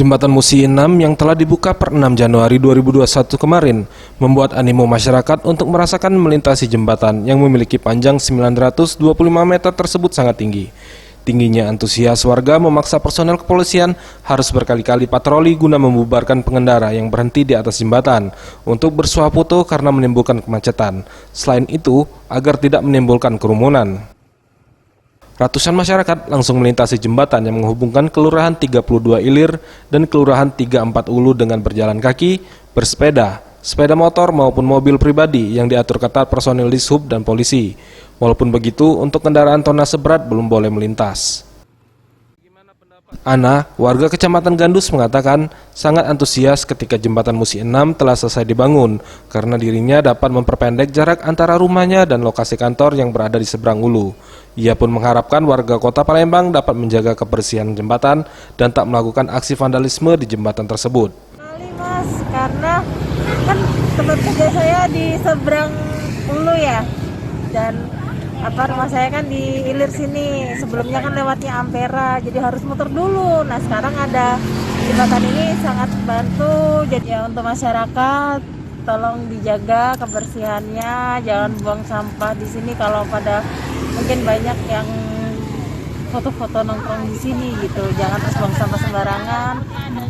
Jembatan Musi 6 yang telah dibuka per 6 Januari 2021 kemarin membuat animo masyarakat untuk merasakan melintasi jembatan yang memiliki panjang 925 meter tersebut sangat tinggi. Tingginya antusias warga memaksa personel kepolisian harus berkali-kali patroli guna membubarkan pengendara yang berhenti di atas jembatan untuk bersuah foto karena menimbulkan kemacetan. Selain itu, agar tidak menimbulkan kerumunan. Ratusan masyarakat langsung melintasi jembatan yang menghubungkan Kelurahan 32 Ilir dan Kelurahan 34 Ulu dengan berjalan kaki, bersepeda, sepeda motor maupun mobil pribadi yang diatur ketat personil Dishub dan polisi. Walaupun begitu, untuk kendaraan tonnase berat belum boleh melintas. Ana, warga Kecamatan Gandus mengatakan sangat antusias ketika jembatan Musi 6 telah selesai dibangun karena dirinya dapat memperpendek jarak antara rumahnya dan lokasi kantor yang berada di seberang Ulu. Ia pun mengharapkan warga kota Palembang dapat menjaga kebersihan jembatan dan tak melakukan aksi vandalisme di jembatan tersebut. Mas, karena kan tempat kerja saya di seberang Ulu ya, dan rumah saya kan di Ilir sini. Sebelumnya kan lewatnya Ampera, jadi harus muter dulu. Nah sekarang ada jembatan ini sangat bantu. Jadi ya untuk masyarakat tolong dijaga kebersihannya, jangan buang sampah di sini. Kalau pada mungkin banyak yang foto-foto nongkrong di sini gitu, jangan terus buang sampah sembarangan,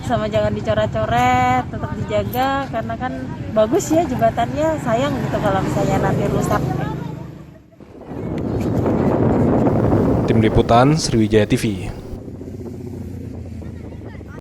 sama jangan dicoret-coret, tetap dijaga karena kan bagus ya jembatannya. Sayang gitu kalau misalnya nanti rusak. Tim Liputan Sriwijaya TV.